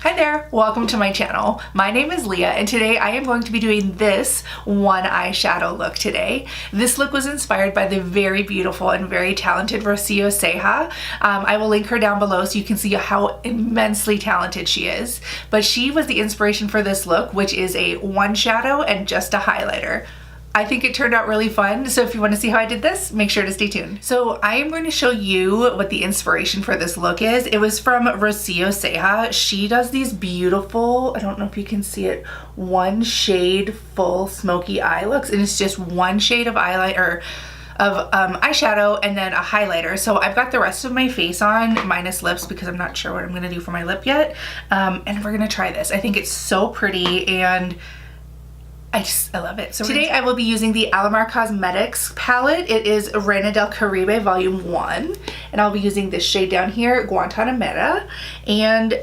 Hi there, welcome to my channel. My name is Leah and today I am going to be doing this one eyeshadow look today. This look was inspired by the very beautiful and very talented Rocio. I will link her down below so you can see how immensely talented she is. But she was the inspiration for this look, which is a one shadow and just a highlighter. I think it turned out really fun, so if you want to see how I did this, make sure to stay tuned. So I am going to show you what the inspiration for this look is. It was from Rocio. She does these beautiful, I don't know if you can see it, one shade full smoky eye looks, and it's just one shade of eyeliner, eyeshadow and then a highlighter. So I've got the rest of my face on minus lips because I'm not sure what I'm gonna do for my lip yet, and we're gonna try this. I think it's so pretty and I love it. So today I will be using the Alamar Cosmetics palette. It is Reina del Caribe Volume 1. And I'll be using this shade down here, Guantanamera. And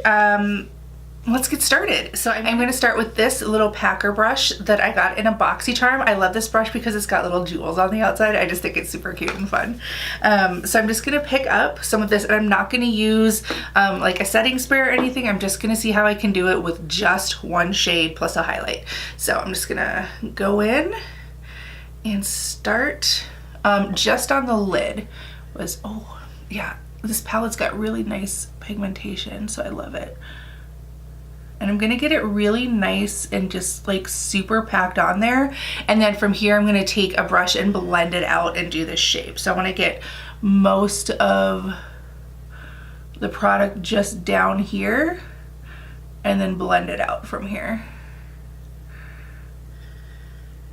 let's get started. So I'm going to start with this little packer brush that I got in a BoxyCharm. I love this brush because it's got little jewels on the outside. I just think it's super cute and fun. So I'm just going to pick up some of this, and I'm not going to use like a setting spray or anything. I'm just going to see how I can do it with just one shade plus a highlight. So I'm just going to go in and start just on the lid. Oh yeah, this palette's got really nice pigmentation, so I love it. And I'm gonna get it really nice and just like super packed on there. And then from here, I'm gonna take a brush and blend it out and do this shape. So I wanna get most of the product just down here and then blend it out from here.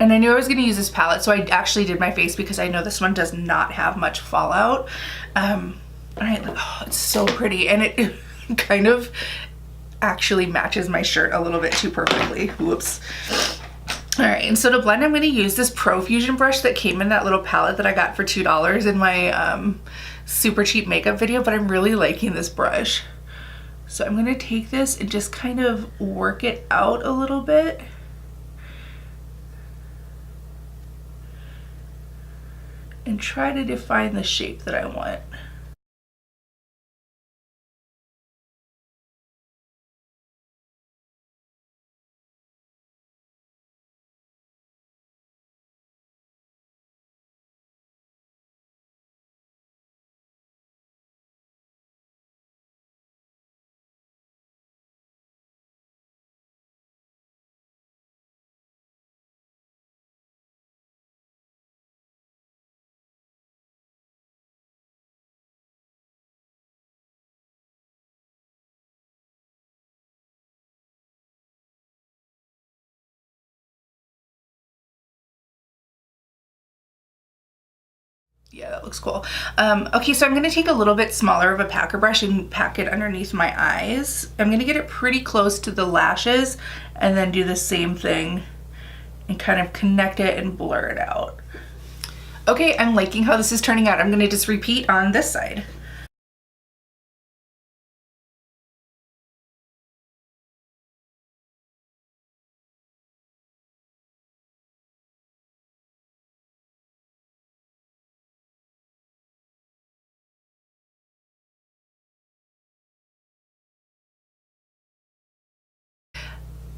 And I knew I was gonna use this palette, so I actually did my face because I know this one does not have much fallout. All right, oh, it's so pretty. And it kind of actually matches my shirt a little bit too perfectly. Whoops. All right, and so to blend, I'm going to use this Profusion brush that came in that little palette that I got for $2 in my super cheap makeup video, but I'm really liking this brush. So I'm going to take this and just kind of work it out a little bit. And try to define the shape that I want. Yeah, that looks cool. Okay, so I'm going to take a little bit smaller of a packer brush and pack it underneath my eyes. I'm going to get it pretty close to the lashes and then do the same thing and kind of connect it and blur it out. Okay, I'm liking how this is turning out. I'm going to just repeat on this side.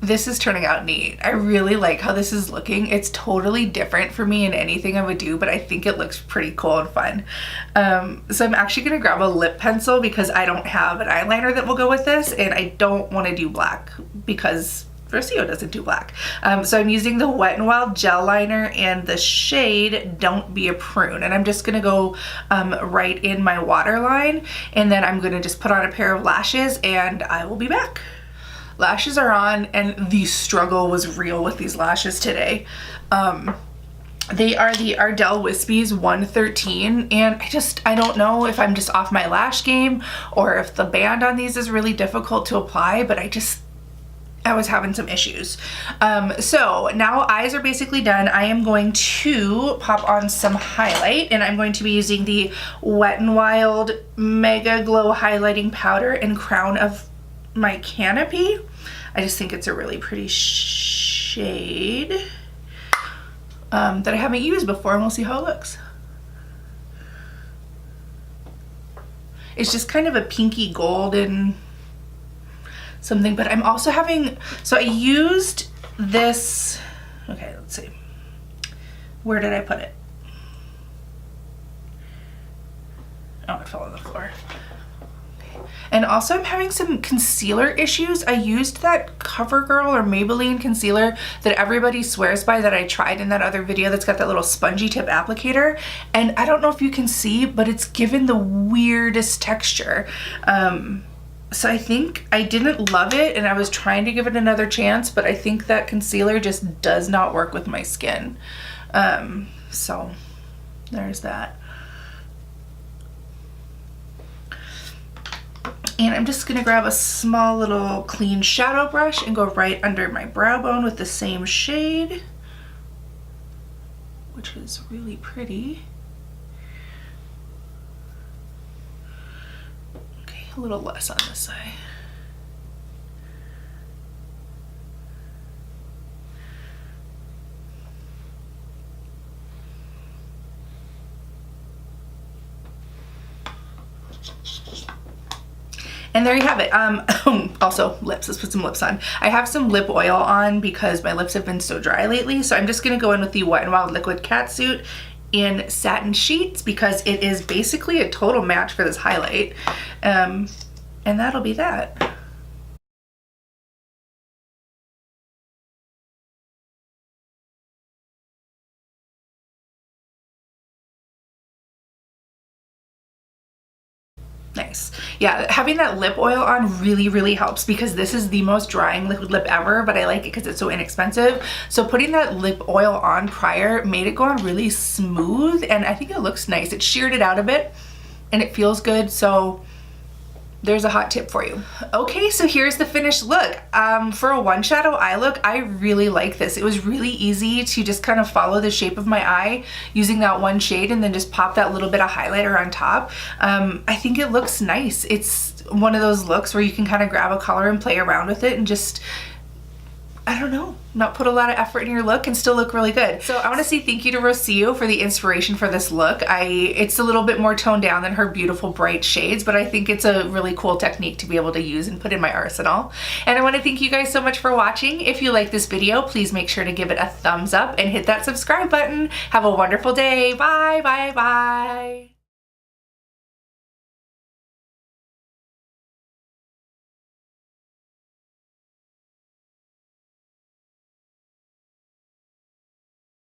This is turning out neat. I really like how this is looking. It's totally different for me in anything I would do, but I think it looks pretty cool and fun. So I'm actually gonna grab a lip pencil because I don't have an eyeliner that will go with this, and I don't wanna do black because Rocio doesn't do black. So I'm using the Wet n Wild gel liner and the shade Don't Be a Prune, and I'm just gonna go right in my waterline, and then I'm gonna just put on a pair of lashes and I will be back. Lashes are on, and the struggle was real with these lashes today. They are the Ardell Wispies 113, and I don't know if I'm just off my lash game or if the band on these is really difficult to apply, but I was having some issues. So now eyes are basically done. I am going to pop on some highlight, and I'm going to be using the Wet n Wild Mega Glow Highlighting Powder in Crown of My Canopy. I just think it's a really pretty shade that I haven't used before, and we'll see how it looks. It's just kind of a pinky golden something, but I'm also having, so I used this, okay, let's see. Where did I put it? Oh, it fell on the floor. And also I'm having some concealer issues. I used that CoverGirl or Maybelline concealer that everybody swears by that I tried in that other video that's got that little spongy tip applicator. And I don't know if you can see, but it's given the weirdest texture. So I think I didn't love it and I was trying to give it another chance, but I think that concealer just does not work with my skin. So there's that. And I'm just gonna grab a small little clean shadow brush and go right under my brow bone with the same shade, which is really pretty. Okay, a little less on this side. And there you have it. Also lips, let's put some lips on. I have some lip oil on because my lips have been so dry lately. So I'm just gonna go in with the Wet n Wild Liquid Catsuit in Satin Sheets because it is basically a total match for this highlight. And that'll be that. Nice. Yeah, having that lip oil on really helps because this is the most drying liquid lip ever, but I like it because it's so inexpensive. So putting that lip oil on prior made it go on really smooth, and I think it looks nice. It sheared it out a bit and it feels good. So there's a hot tip for you. Okay, so here's the finished look. For a one shadow eye look, I really like this. It was really easy to just kind of follow the shape of my eye using that one shade and then just pop that little bit of highlighter on top. I think it looks nice. It's one of those looks where you can kind of grab a color and play around with it and just, I don't know, not put a lot of effort in your look and still look really good. So I want to say thank you to Rocio for the inspiration for this look. It's a little bit more toned down than her beautiful bright shades, but I think it's a really cool technique to be able to use and put in my arsenal. And I want to thank you guys so much for watching. If you like this video, please make sure to give it a thumbs up and hit that subscribe button. Have a wonderful day. Bye, bye, bye.